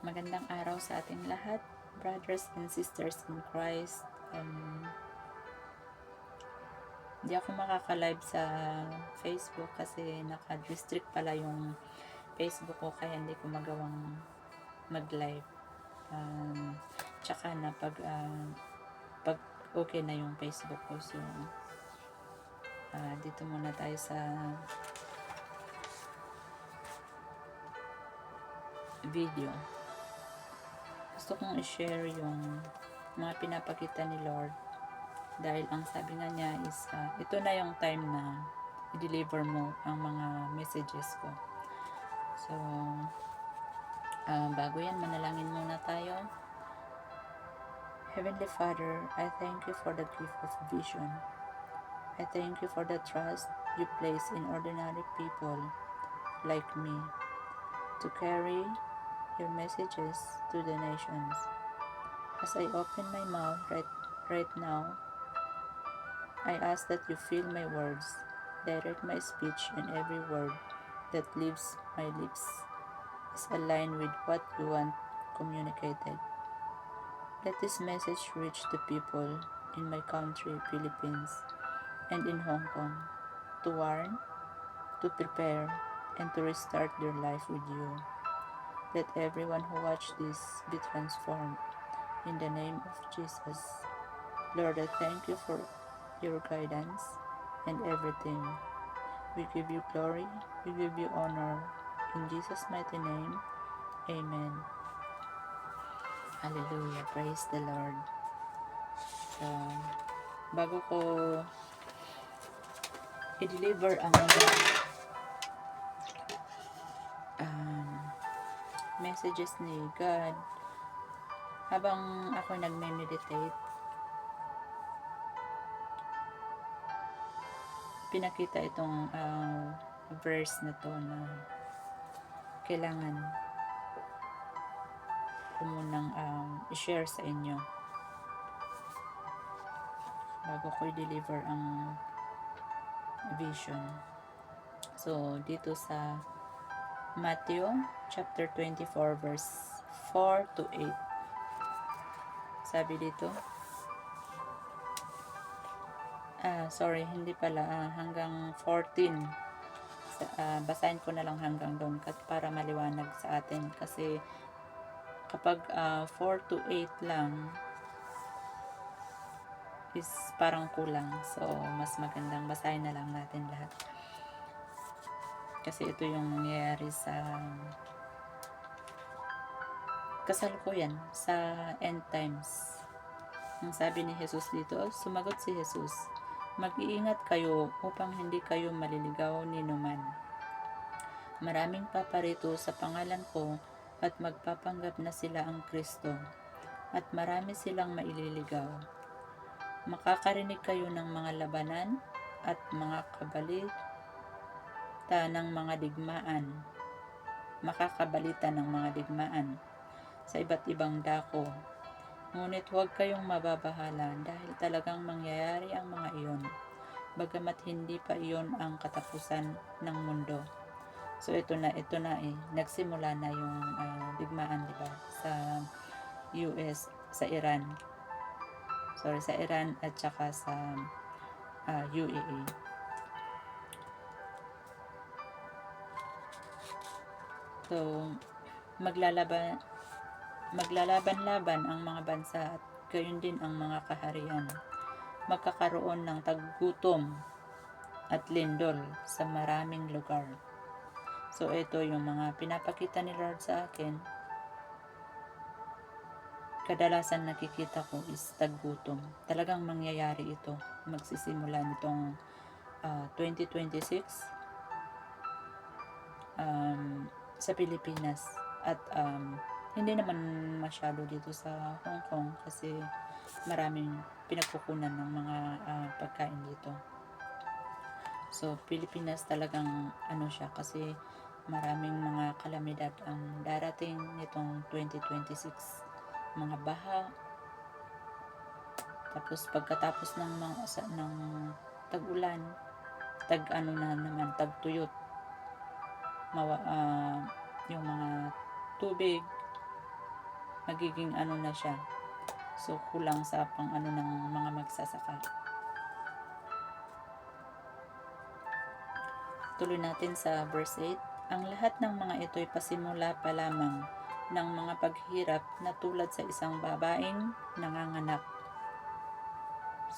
Magandang araw sa ating lahat, brothers and sisters in Christ. Hindi ako makaka-live sa Facebook kasi naka-restrict pala yung Facebook ko, kaya hindi ko magawang mag-live. Tsaka na pag okay na yung Facebook ko, so dito muna tayo sa video. Gusto kong i-share yung mga pinapakita ni Lord, dahil ang sabi nga niya is ito na yung time na i-deliver mo ang mga messages ko. So bago yan, manalangin muna tayo. Heavenly Father, I thank you for the gift of vision. I thank you for the trust you place in ordinary people like me to carry your messages to the nations. As I open my mouth right now, I ask that you fill my words, direct my speech, and every word that leaves my lips is aligned with what you want communicated. Let this message reach the people in my country, Philippines, and in Hong Kong, to warn, to prepare, and to restart their life with you. Let everyone who watch this be transformed in the name of Jesus. Lord, I thank you for your guidance and everything. We give you glory, we give you honor. In Jesus' mighty name, Amen. Hallelujah. Praise the Lord. So, bago ko i-deliver ang messages ni God, habang ako nagme-meditate, pinakita itong verse na to na kailangan ko munang i-share sa inyo bago ko i-deliver ang vision. So, dito sa Matthew chapter 24 verse 4 to 8. Sabi dito, hindi pala, hanggang 14. Basahin ko na lang hanggang doon para maliwanag sa atin, kasi kapag 4 to 8 lang is parang kulang. So, mas magandang basahin na lang natin lahat. Kasi ito yung nangyayari sa kasalukuyan, sa end times. Ang sabi ni Jesus dito, sumagot si Jesus, mag-iingat kayo upang hindi kayo maliligaw ni numan. Maraming paparito sa pangalan ko at magpapanggap na sila ang Kristo, at marami silang maililigaw. Makakarinig kayo ng mga labanan at mga makakabalita ng mga digmaan sa iba't ibang dako. Ngunit huwag kayong mababahala, dahil talagang mangyayari ang mga iyon, bagamat hindi pa iyon ang katapusan ng mundo. So ito na nagsimula na yung digmaan, di ba, sa US, sa Iran at saka sa UAE. So maglalaban-laban ang mga bansa at gayon din ang mga kaharian. Magkakaroon ng taggutom at lindol sa maraming lugar. So ito yung mga pinapakita ni Lord sa akin. Kadalasan nakikita ko is taggutom. Talagang mangyayari ito. Magsisimula nitong 2026 sa Pilipinas. At hindi naman masyado dito sa Hong Kong kasi maraming pinagkukunan ng mga pagkain dito. So Pilipinas talagang siya, kasi maraming mga kalamidad ang darating nitong 2026. Mga baha, tapos pagkatapos ng tag-ulan, tag-tuyot, yung mga tubig, magiging ano na siya. So, kulang sa pang ano ng mga magsasaka. Tuloy natin sa verse 8. Ang lahat ng mga ito'y pasimula pa lamang ng mga paghirap na tulad sa isang babaeng nanganganak.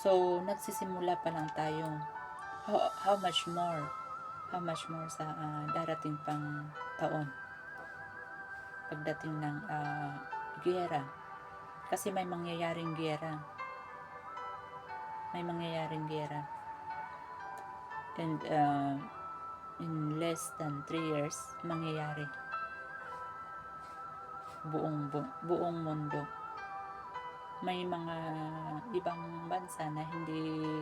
So, nagsisimula pa lang tayo. How much more? How much more sa darating pang taon? Pagdating ng giyera. Kasi may mangyayaring giyera. May mangyayaring giyera. And in less than 3 years, mangyayari. Buong mundo. May mga ibang bansa na hindi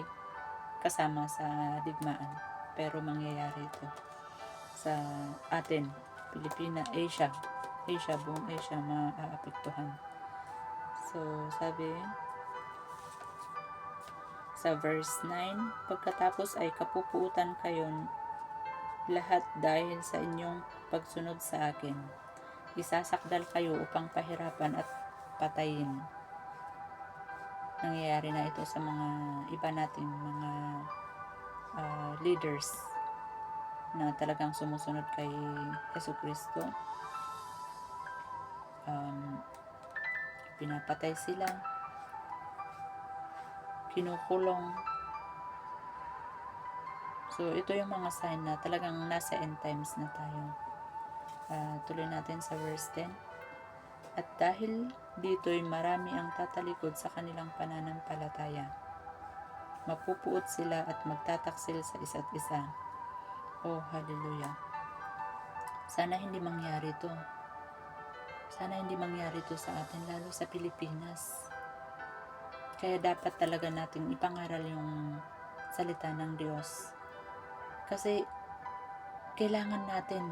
kasama sa digmaan, pero mangyayari ito sa atin, Pilipinas, buong Asia maaapektuhan. So, sabi sa verse 9, pagkatapos ay kapupuutan kayon lahat dahil sa inyong pagsunod sa akin. Isasakdal kayo upang pahirapan at patayin. Nangyayari na ito sa mga iba nating mga leaders na talagang sumusunod kay Jesucristo. Pinapatay sila, kinukulong. So, ito yung mga sign na talagang nasa end times na tayo. Tuloy natin sa verse 10. At dahil dito'y marami ang tatalikod sa kanilang pananampalataya, mapupuot sila at magtataksil sa isa't isa. Oh, hallelujah. Sana hindi mangyari to. Sana hindi mangyari to sa atin, lalo sa Pilipinas. Kaya dapat talaga nating ipangaral yung salita ng Diyos. Kasi kailangan natin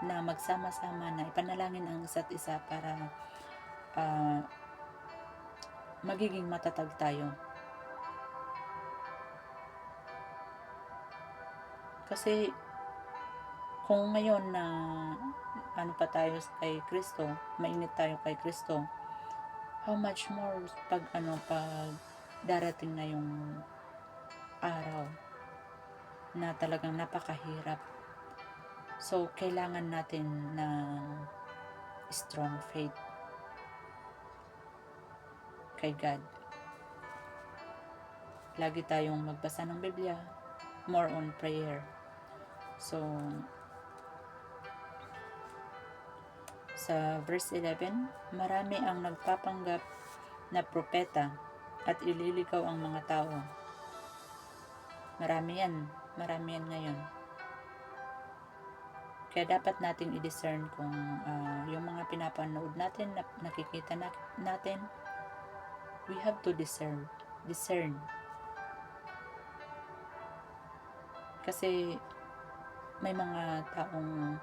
na magsama-sama na ipanalangin ang isa't isa para magiging matatag tayo. Kasi kung ngayon na ano pa tayo kay Kristo, mainit tayo kay Kristo, how much more pag darating na yung araw na talagang napakahirap. So, kailangan natin ng strong faith kay God. Lagi tayong magbasa ng Biblia, more on prayer. So, sa verse 11, marami ang nagpapanggap na propeta at ililigaw ang mga tao. Marami yan ngayon. Kaya dapat nating i-discern kung yung mga pinapanood natin, nakikita natin, we have to discern. Kasi may mga taong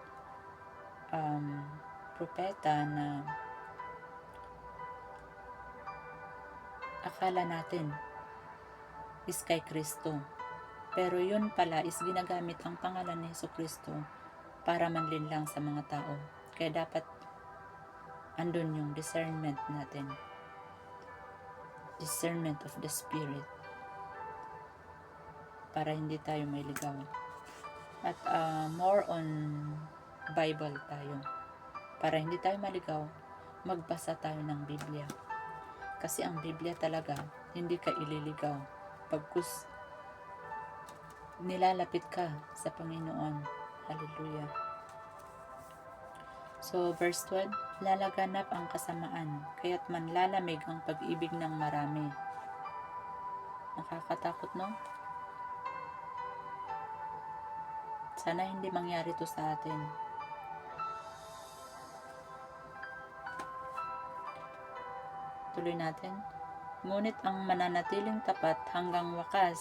propeta na akala natin is kay Kristo. Pero yun pala is ginagamit ang pangalan ni Jesucristo para manlinlang sa mga tao. Kaya dapat andun yung discernment natin. Discernment of the Spirit. Para hindi tayo mailigaw. At more on Bible tayo. Para hindi tayo maligaw, magbasa tayo ng Biblia. Kasi ang Biblia talaga, hindi ka ililigaw. Pagkus nilalapit ka sa Panginoon. Hallelujah. So, verse 12, lalaganap ang kasamaan, kaya't manlalamig ang pag-ibig ng marami. Nakakatakot, no? Sana hindi mangyari to sa atin. Tuloy natin. Ngunit ang mananatiling tapat hanggang wakas,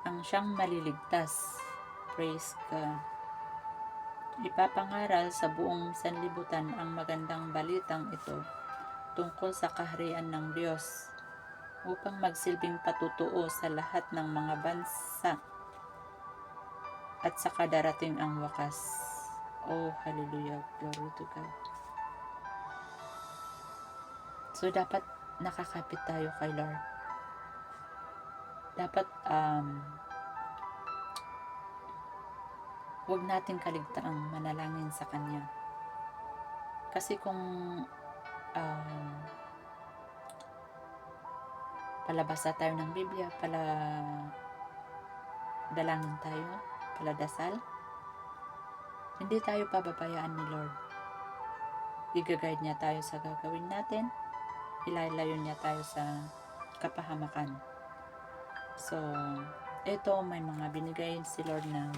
ang siyang maliligtas. Praise God. Ipapangaral sa buong sanlibutan ang magandang balitang ito tungkol sa kaharian ng Diyos upang magsilbing patutuo sa lahat ng mga bansa at sa kadarating ang wakas. Oh, hallelujah. Glory to God. So, dapat nakakapit tayo kay Lord. Dapat, huwag nating kaligtaang manalangin sa Kanya. Kasi kung palabasa tayo ng Biblia, dalangin tayo, paladasal, hindi tayo pababayaan ni Lord. I-guide niya tayo sa gagawin natin, ilalayo niya tayo sa kapahamakan. So, ito may mga binigay si Lord na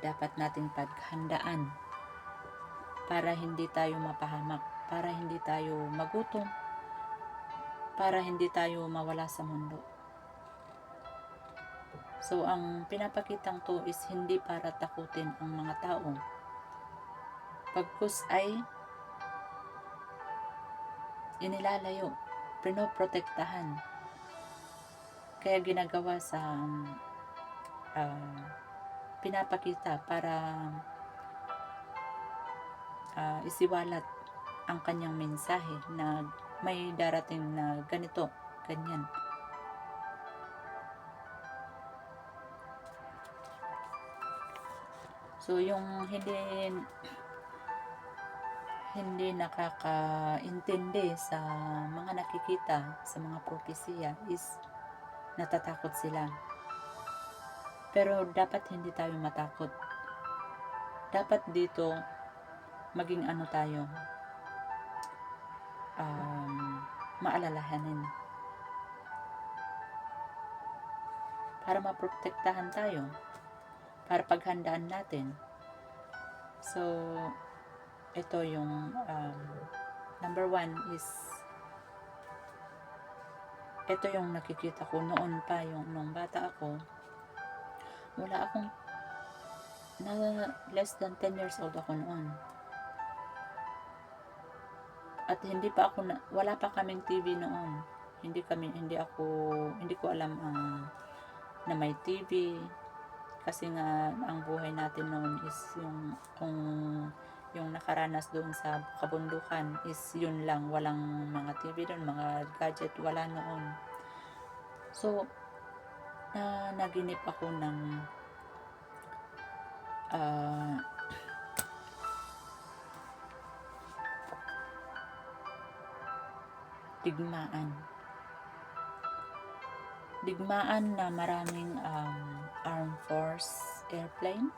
dapat nating paghandaan para hindi tayo mapahamak, para hindi tayo magutom, para hindi tayo mawala sa mundo. So, ang pinapakitang to is hindi para takutin ang mga tao. Pagkus ay inilalayo, pinoprotektahan. Kaya ginagawa sa pinapakita para isiwalat ang kanyang mensahe na may darating na ganito, ganyan. So, yung hindi nakakaintindi sa mga nakikita sa mga propesiya is natatakot sila. Pero dapat hindi tayo matakot. Dapat dito maging ano tayo, maalalahanin para maprotektahan tayo, para paghandaan natin. So, ito yung number 1 is ito yung nakikita ko noon pa, yung nung bata ako, wala akong less than 10 years old ako noon. At wala pa kaming TV noon. Hindi ko alam na may TV. Kasi nga, ang buhay natin noon is yung nakaranas doon sa kabundukan is yun lang. Walang mga TV doon, mga gadget, wala noon. So, naginip ako ng digmaan na maraming Armed Force airplane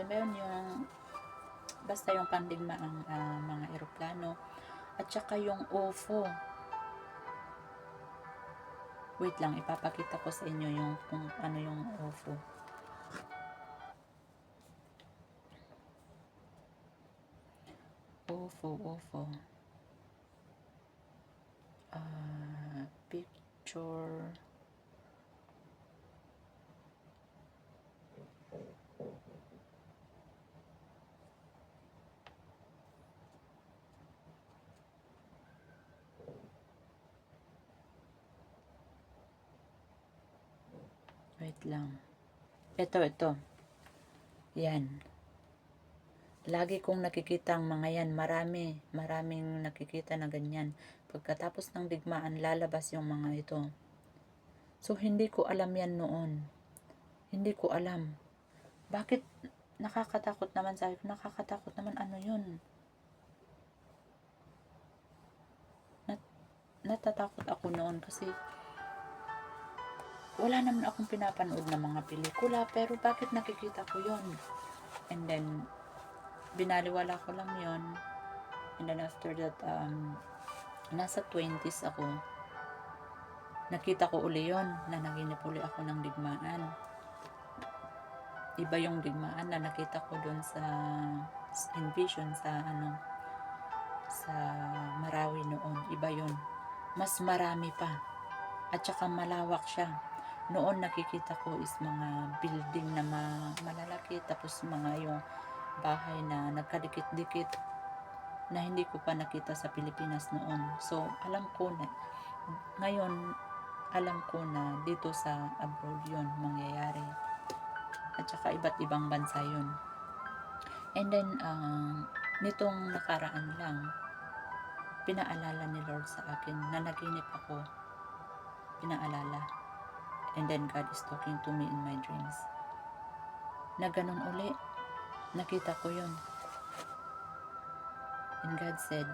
ba yun? Basta yung pandigmaang mga eroplano, at saka yung UFO. Wait lang, ipapakita ko sa inyo kung ano yung UFO. UFO. Picture. Wait lang. Ito. Yan. Lagi kong nakikita ang mga yan. Maraming nakikita na ganyan. Pagkatapos ng digmaan, lalabas yung mga ito. So, hindi ko alam yan noon. Hindi ko alam. Bakit nakakatakot naman? Sabi ko, nakakatakot naman. Ano yun? Natatakot ako noon kasi wala naman akong pinapanood na mga pelikula, pero bakit nakikita ko yon? And then, binaliwala ko lang yon. And then after that, nasa 20s ako, nakita ko uli yon, na naginip uli ako ng digmaan. Iba yung digmaan na nakita ko doon sa Envision sa Marawi noon. Iba yon, mas marami pa, at saka malawak siya. Noon nakikita ko is mga building na malalaki, tapos mga yung bahay na nagkadikit-dikit na hindi ko pa nakita sa Pilipinas noon. So, ngayon alam ko na dito sa abroad yun mangyayari. At saka iba't ibang bansa yun. And then, nitong nakaraan lang, pinaalala ni Lord sa akin na naginip ako. Pinaalala. And then God is talking to me in my dreams. Na ganun uli. Nakita ko yun. And God said,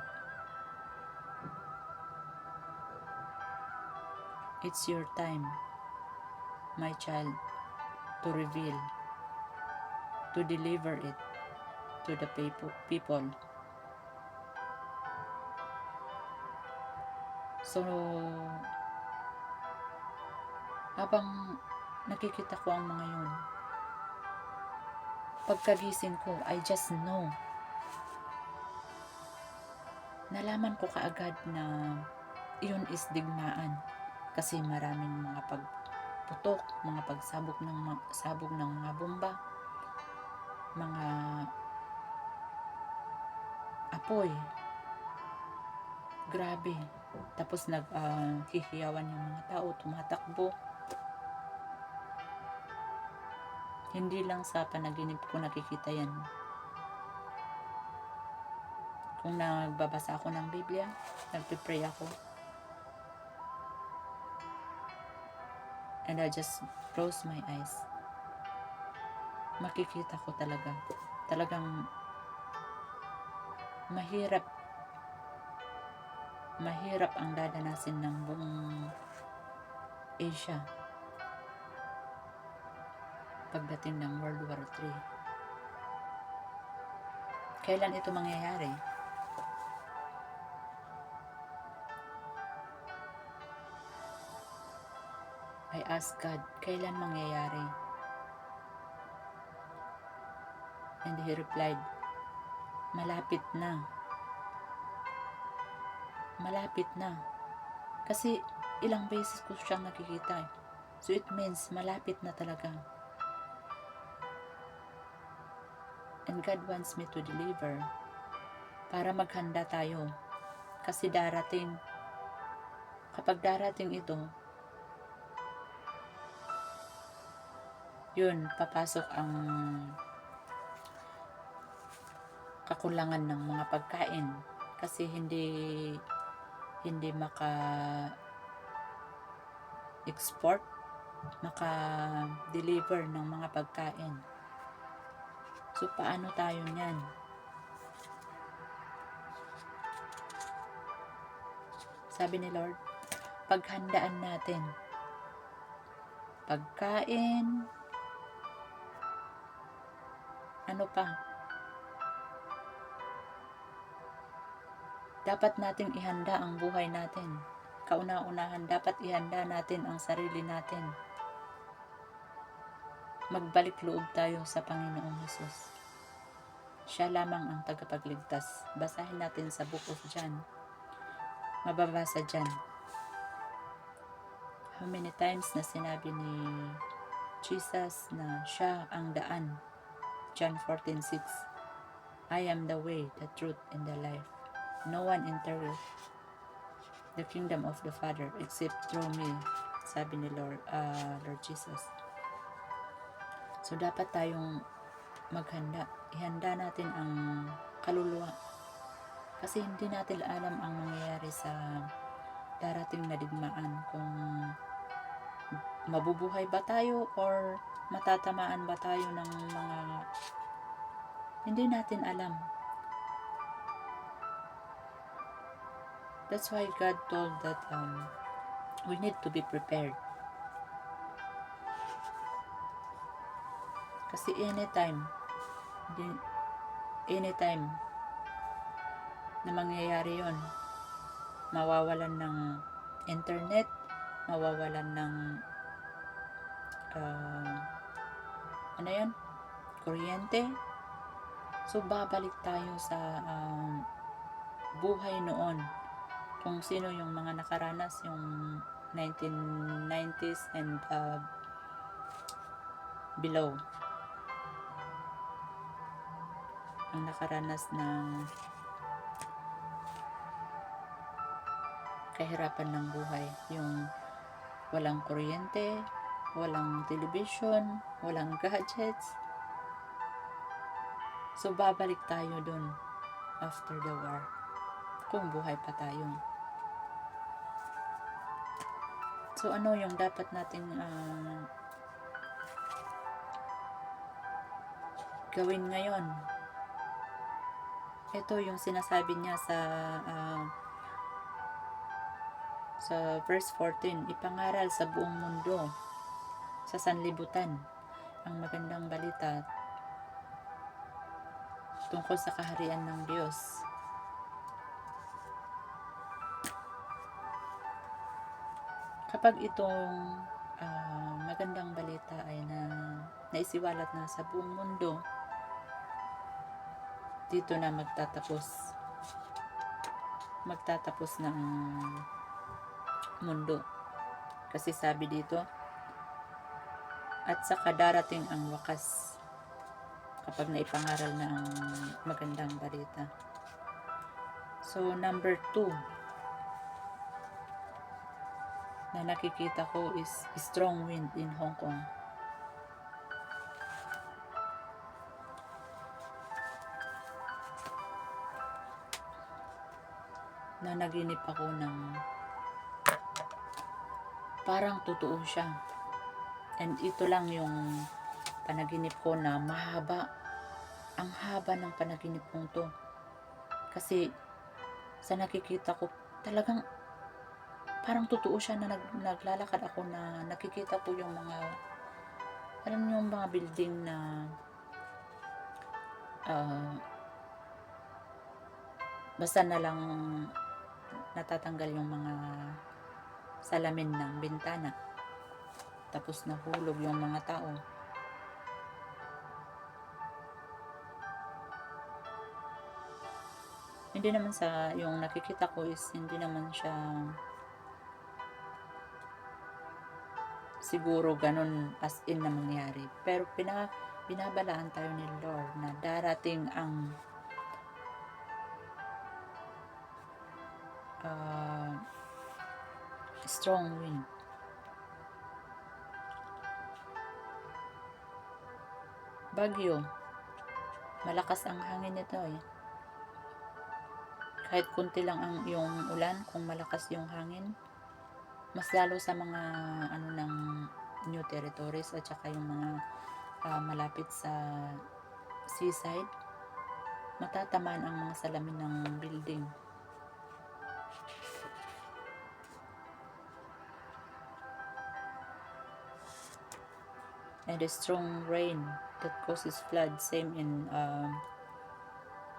it's your time, my child, to reveal, to deliver it to the people. So, habang nakikita ko ang mga yun, pagkagising ko, I just know. Nalaman ko kaagad na iyon is digmaan. Kasi maraming mga pagputok, mga pagsabog ng mga bomba, mga apoy. Grabe. Tapos hihiyawan yung mga tao, tumatakbo. Hindi lang sa panaginip ko nakikita yan. Kung nagbabasa ako ng Biblia, nagpipray ako, and I just close my eyes, makikita ko talagang mahirap ang dadanasin ng buong Asia pagdating ng World War III. Kailan ito mangyayari? I asked God, kailan mangyayari? And He replied, malapit na. Malapit na. Kasi ilang beses ko siyang nakikita. So it means malapit na talaga. And God wants me to deliver para maghanda tayo. Kasi kapag darating ito, yun, papasok ang kakulangan ng mga pagkain. Kasi hindi maka-export, maka-deliver ng mga pagkain. So, paano tayo niyan? Sabi ni Lord, paghandaan natin pagkain, ano pa? Dapat nating ihanda ang buhay natin. Kauna-unahan, dapat ihanda natin ang sarili natin. Magbalik loob tayo sa Panginoong Hesus. Siya lamang ang tagapagligtas. Basahin natin sa Book of John. Mababasa dyan. How many times na sinabi ni Jesus na siya ang daan. John 14:6. I am the way, the truth, and the life. No one enters the kingdom of the Father except through me. Sabi ni Lord Jesus. So, dapat tayong maghanda. Ihanda natin ang kaluluwa. Kasi hindi natin alam ang mangyayari sa darating na digmaan. Kung mabubuhay ba tayo or matatamaan ba tayo ng mga hindi natin alam. That's why God told that we need to be prepared. Kasi anytime na mangyayari yon, mawawalan ng internet, mawawalan ng kuryente. So babalik tayo sa buhay noon. Kung sino yung mga nakaranas yung 1990s and below, ang nakaranas ng kahirapan ng buhay, yung walang kuryente, walang television, walang gadgets. So, babalik tayo dun after the war. Kung buhay pa tayo. So, ano yung dapat nating gawin ngayon? Ito yung sinasabi niya sa verse 14, ipangaral sa buong mundo, sa sanlibutan, ang magandang balita tungkol sa kaharian ng Diyos. Kapag itong magandang balita ay naisiwalat na sa buong mundo, dito na magtatapos ng mundo. Kasi sabi dito, at saka darating ang wakas kapag naipangaral na ang magandang balita. So, number 2 na nakikita ko is strong wind in Hong Kong. Na naginip ako ng parang totoo siya. And ito lang yung panaginip ko na mahaba. Ang haba ng panaginip kong to. Kasi sa nakikita ko talagang parang totoo siya na naglalakad ako na nakikita ko yung mga, alam niyo yung mga building na basta na lang natatanggal yung mga salamin ng bintana, tapos nahulog yung mga tao. Hindi naman sa yung nakikita ko is hindi naman siya siguro ganun as in na mangyari. Pero binabalaan tayo ni Lord na darating ang strong wind. Bagyo. Malakas ang hangin nito eh. Kahit kunti lang ang yung ulan, kung malakas yung hangin, mas lalo sa mga ng New Territories at saka yung mga malapit sa seaside, matatamaan ang mga salamin ng building. And a strong rain that causes flood, same in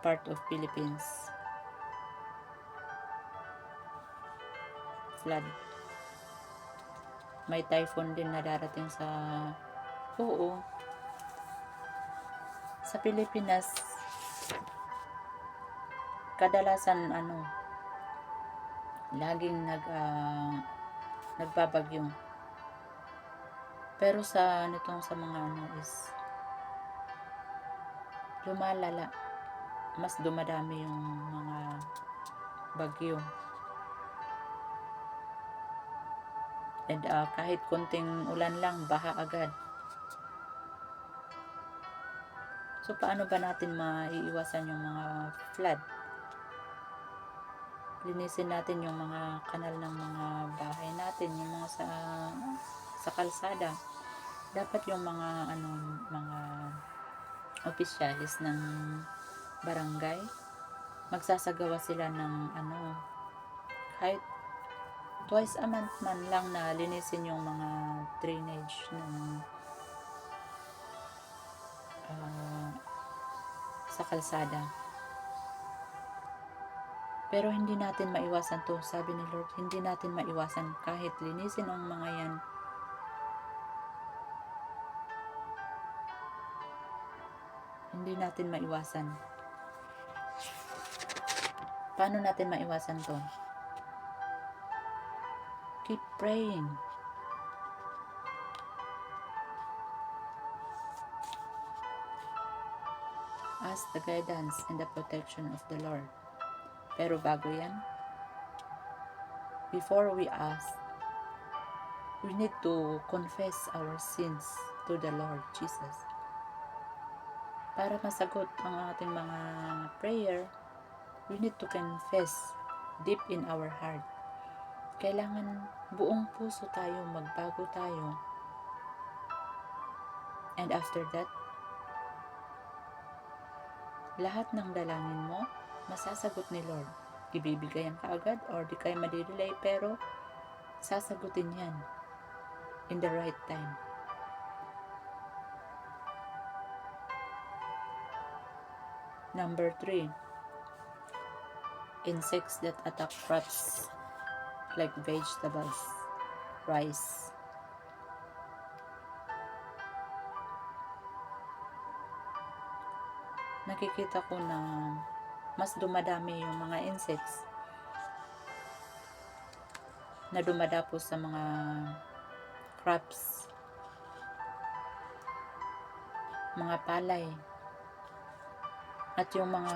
part of Philippines. Flood. May typhoon din na darating sa Pilipinas. Kadalasan laging nagbabagyo. Pero sa mga is lumalala. Mas dumadami yung mga bagyo. And kahit konting ulan lang, baha agad. So, paano ba natin maiiwasan yung mga flood? Linisin natin yung mga kanal ng mga bahay natin, yung mga sa kalsada. Dapat yung mga opisyalis ng barangay, magsasagawa sila ng kahit twice a month man lang na linisin yung mga drainage ng sa kalsada. Pero hindi natin maiwasan to. Sabi ni Lord, hindi natin maiwasan kahit linisin ang mga yan. Hindi natin maiwasan. Paano natin maiwasan to? Keep praying. Ask the guidance and the protection of the Lord. Pero bago yan, before we ask, we need to confess our sins to the Lord Jesus. para masagot ang ating mga prayer, we need to confess deep in our heart. Kailangan buong puso tayo, magbago tayo. And after that, lahat ng dalangin mo, masasagot ni Lord. Ibibigay ka agad or di kayo madelay, pero sasagutin yan in the right time. Number 3, insects that attack crops like vegetables, rice. Nakikita ko na mas dumadami yung mga insects na dumadapo sa mga crops, mga palay, at yung mga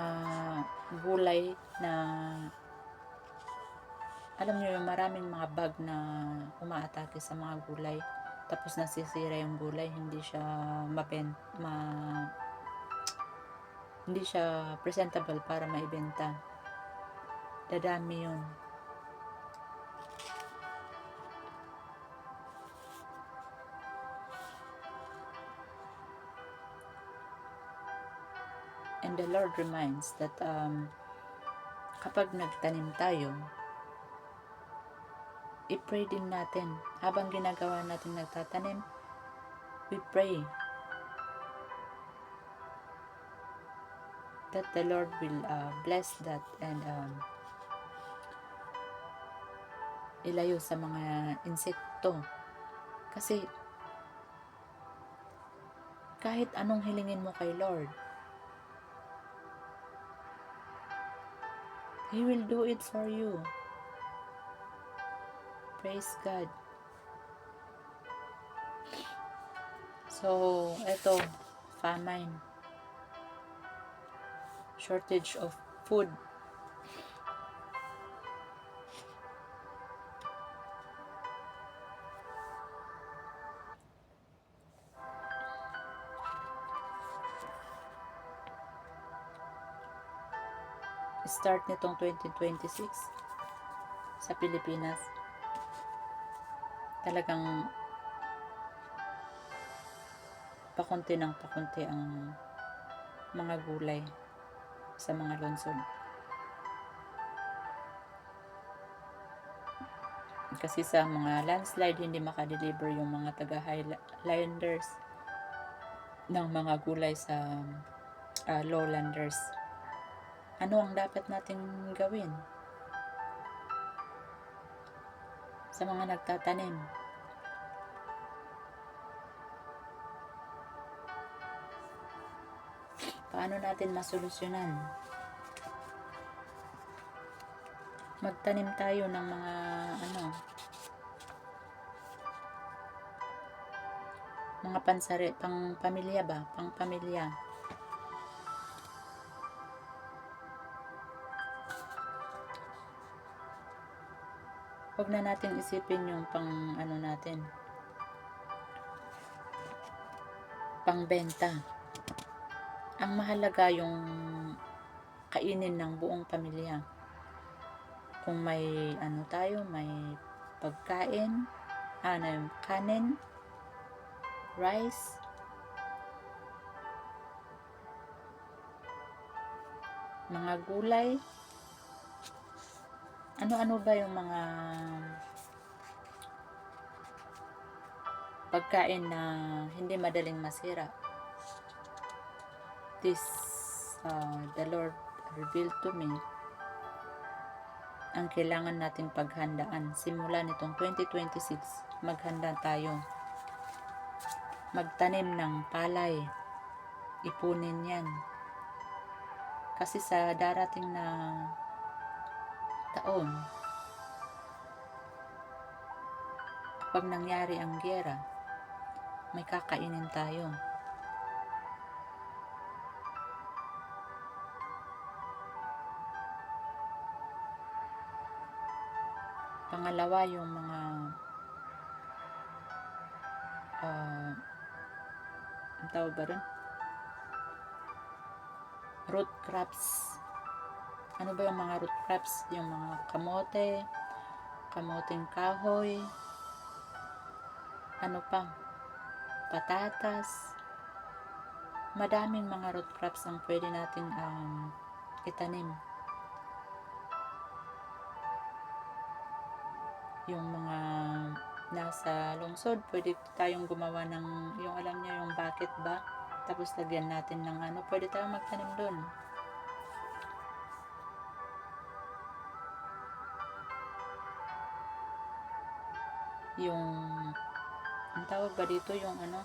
gulay na alam nyo yung maraming mga bug na umaatake sa mga gulay, tapos nasisira yung gulay, hindi siya presentable para maibenta. Dadami yun. And the Lord reminds that kapag nagtanim tayo, i-pray din natin. Habang ginagawa natin nagtatanim, we pray that the Lord will bless that and ilayo sa mga insekto. Kasi kahit anong hilingin mo kay Lord, He will do it for you. Praise God. So, eto, famine. Shortage of food. Start nitong 2026 sa Pilipinas. Talagang pakunti ng pakunti ang mga gulay sa mga lungsod. Kasi sa mga landslide, hindi makadeliver yung mga taga-highlanders ng mga gulay sa lowlanders. Ano ang dapat nating gawin sa mga nagtatanim? Paano natin masolusyonan? Magtanim tayo ng mga mga pansari, pang pamilya. Huwag na natin isipin yung pangbenta. Ang mahalaga yung kainin ng buong pamilya. Kung may may pagkain, kanin, rice, mga gulay, ano-ano ba yung mga pagkain na hindi madaling masira. This the Lord revealed to me ang kailangan nating paghandaan. Simula nitong 2026, maghanda tayo. Magtanim ng palay. Ipunin yan. Kasi sa darating na taon, kapag nangyari ang giyera, may kakainin tayo. Pangalawa, yung mga ang tawag ba rin? root crops. Ano ba yung mga root crops? Yung mga kamote, kamoteng kahoy, ano pa, patatas. Madaming mga root crops ang pwede nating itanim. Yung mga nasa lungsod, pwede tayong gumawa ng, yung alam niyo yung bucket ba? Tapos lagyan natin ng ano, pwede tayong magtanim doon. Yung, ang tawag ba dito, yung ano,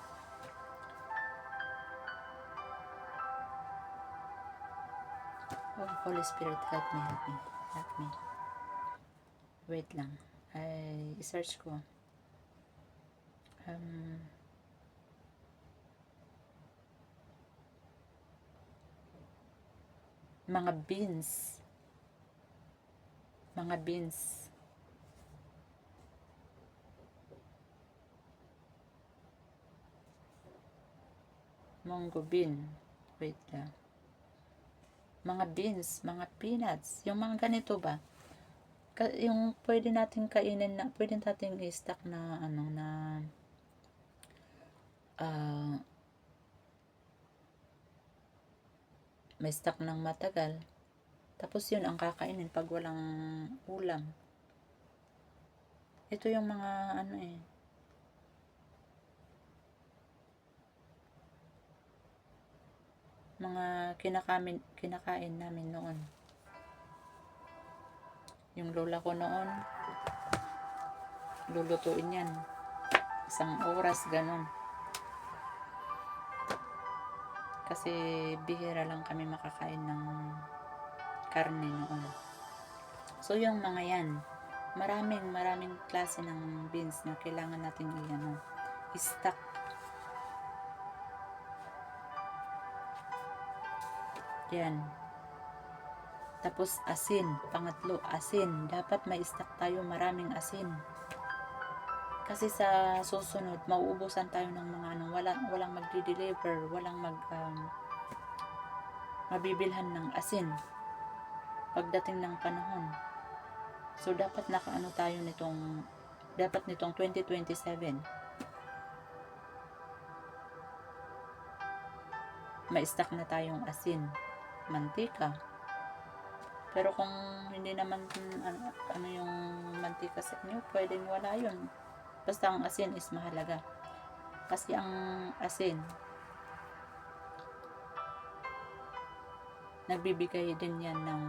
oh, Holy Spirit, help me, help me, help me. Wait lang, ay, search ko. Mga beans. Mga beans. Munggo bean. Wait lang. Mga beans, mga peanuts. Yung mga ganito ba? Yung pwede natin kainin na, pwede natin i-stock na, ano, na, may stock ng matagal. Tapos yun ang kakainin pag walang ulam. Ito yung mga ano mga kinakain namin noon. Yung lola ko noon, lulutuin yan. 1 oras, ganun. Kasi bihira lang kami makakain ng karne noon. So yung mga yan, maraming klase ng beans na kailangan natin i-stock. Yan. Tapos asin, pangatlo, asin. Dapat may stock tayo, maraming asin. Kasi sa susunod, mauubusan tayo ng mga walang magdi-deliver, walang mabibilhan ng asin pagdating ng panahon. So dapat nakaano tayo nitong 2027. May stock na tayong asin, mantika. Pero kung hindi naman ano yung mantika sa inyo, pwedeng wala yun. Basta ang asin is mahalaga. Kasi ang asin, nagbibigay din yan ng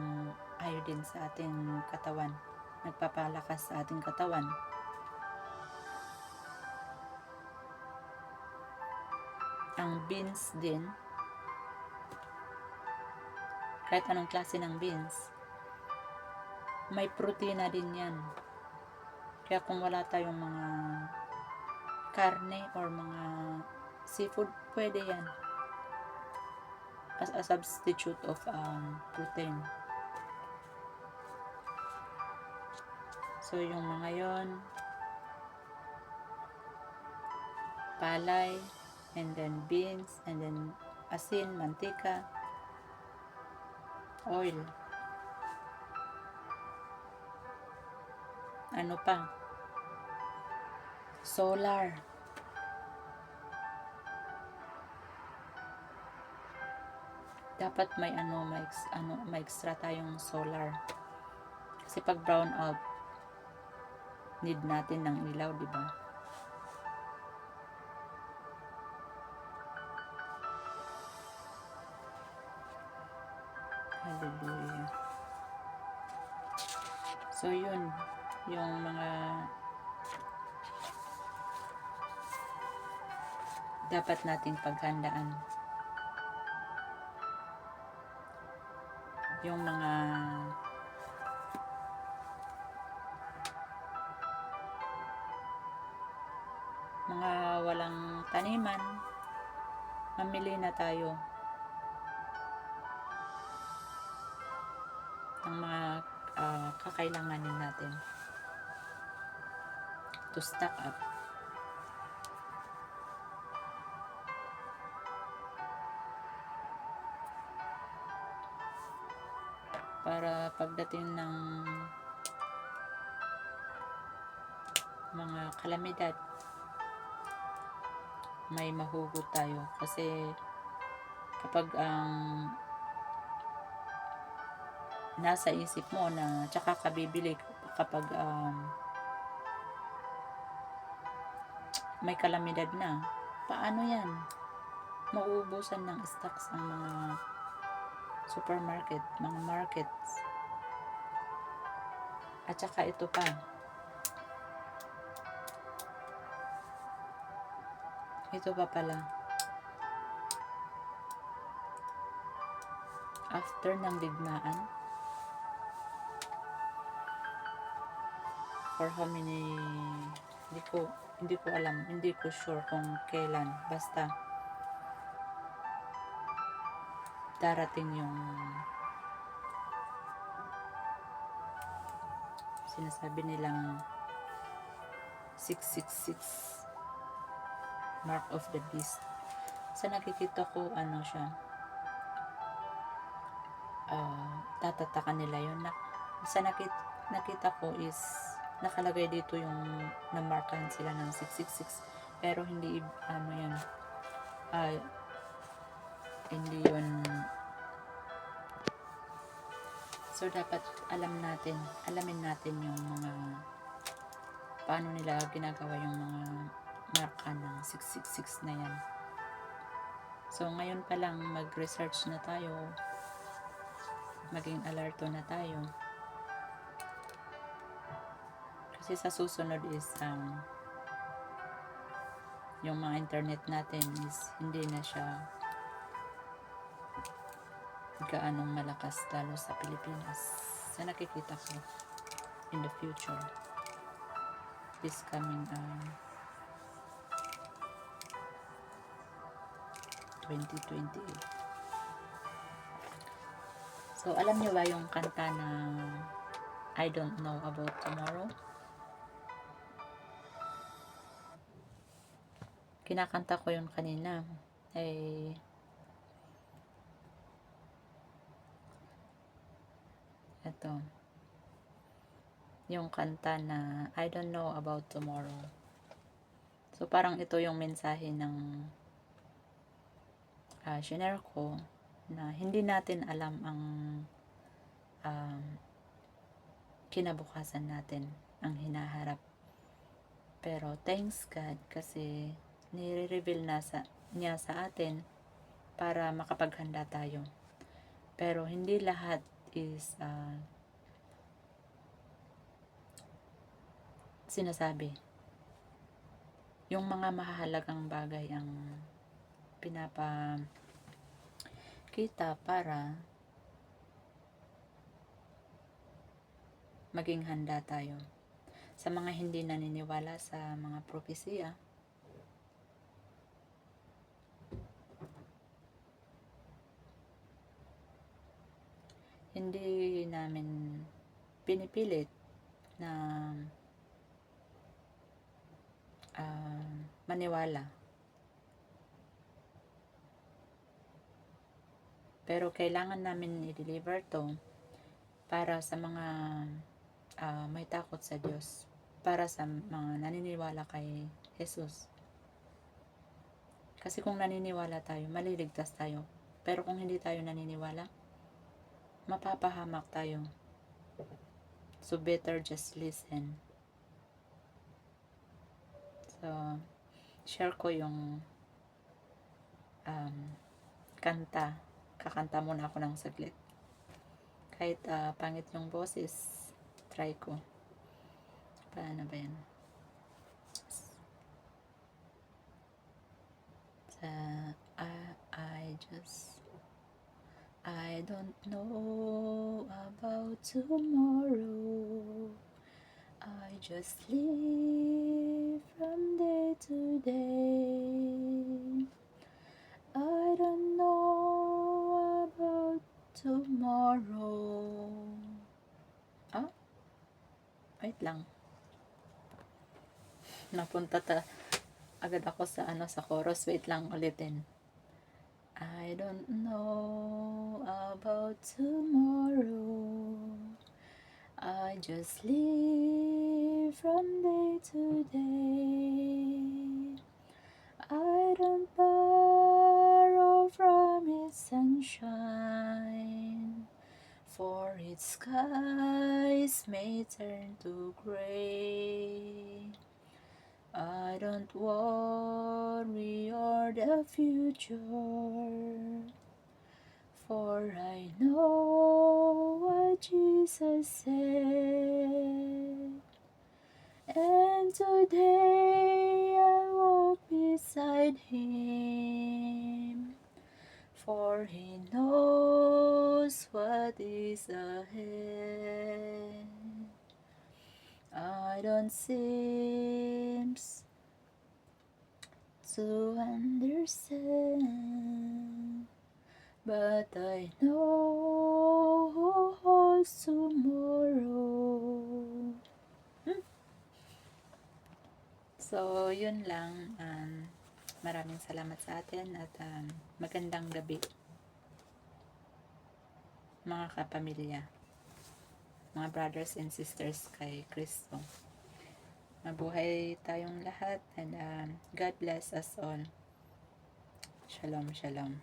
iodine sa ating katawan. Nagpapalakas sa ating katawan. Ang beans din, kahit anong klase ng beans, may protina din yan. Kaya kung wala tayong mga karne or mga seafood, pwede yan as a substitute of protein. So yung mga yon, palay, and then beans, and then asin, mantika, oil. Ano pa? Solar. Dapat may extra tayong solar. Kasi pag brown out, need natin ng ilaw, di ba? Hallelujah. So yun, yung mga dapat nating paghandaan. Yung mga walang taniman, mamili na tayo ng mga kakailanganin natin to stock up. para pagdating ng mga kalamidad, may mahugot tayo. Kasi kapag ang nasa isip mo na tsaka ka bibili kapag may kalamidad na, paano yan? Mauubusan ng stocks ang mga supermarket, mga markets. At saka ito pa, pala, after ng digmaan, for how many, hindi ko alam, hindi ko sure kung kailan, basta darating yung sinasabi nilang 666 mark of the beast. Sa nakikita ko, ano siya, tatatakan nila yun. Sa nakita ko is nakalagay dito yung namarkahan sila ng 666, pero hindi yan, hindi yun. So dapat alamin natin yung mga paano nila ginagawa yung mga marka ng 666 na yan. So ngayon pa lang mag-research na tayo, maging alerto na tayo, kasi sa susunod is yung mga internet natin is hindi na siya gaanong malakas, lalo sa Pilipinas, sa nakikita ko in the future, this coming 2028. So alam niyo ba yung kanta na I Don't Know About Tomorrow? Kinakanta ko yun kanina. Ito yung kanta na I Don't Know About Tomorrow. So parang ito yung mensahe ng shinare ko, na hindi natin alam ang kinabukasan natin, ang hinaharap. Pero thanks God, kasi nire-reveal niya sa atin para makapaghanda tayo. Pero hindi lahat is sinasabi. Yung mga mahalagang bagay ang pinapakita para maging handa tayo. Sa mga hindi naniniwala sa mga propesiya, hindi namin pinipilit na maniwala. Pero kailangan namin i-deliver to para sa mga may takot sa Diyos, para sa mga naniniwala kay Jesus. Kasi kung naniniwala tayo, maliligtas tayo. Pero kung hindi tayo naniniwala, mapapahamak tayo. So better just listen. So share ko yung kanta. Kakanta muna ako ng saglit. Kahit pangit yung boses, try ko. Paano ba yan? I don't know about tomorrow. I just live from day to day. I don't know about tomorrow. Wait lang. Napunta agad ako sa sa chorus. Wait lang, ulitin. I don't know about tomorrow. I just live from day to day. I don't borrow from its sunshine, for its skies may turn to gray. I don't worry o'er the future, for I know what Jesus said. And today I walk beside Him, for He knows what is ahead. I don't seem to understand, but I know who holds tomorrow. So, yun lang. Maraming salamat sa atin at magandang gabi, mga kapamilya, mga brothers and sisters kay Kristo. Mabuhay tayong lahat and God bless us all. Shalom, shalom.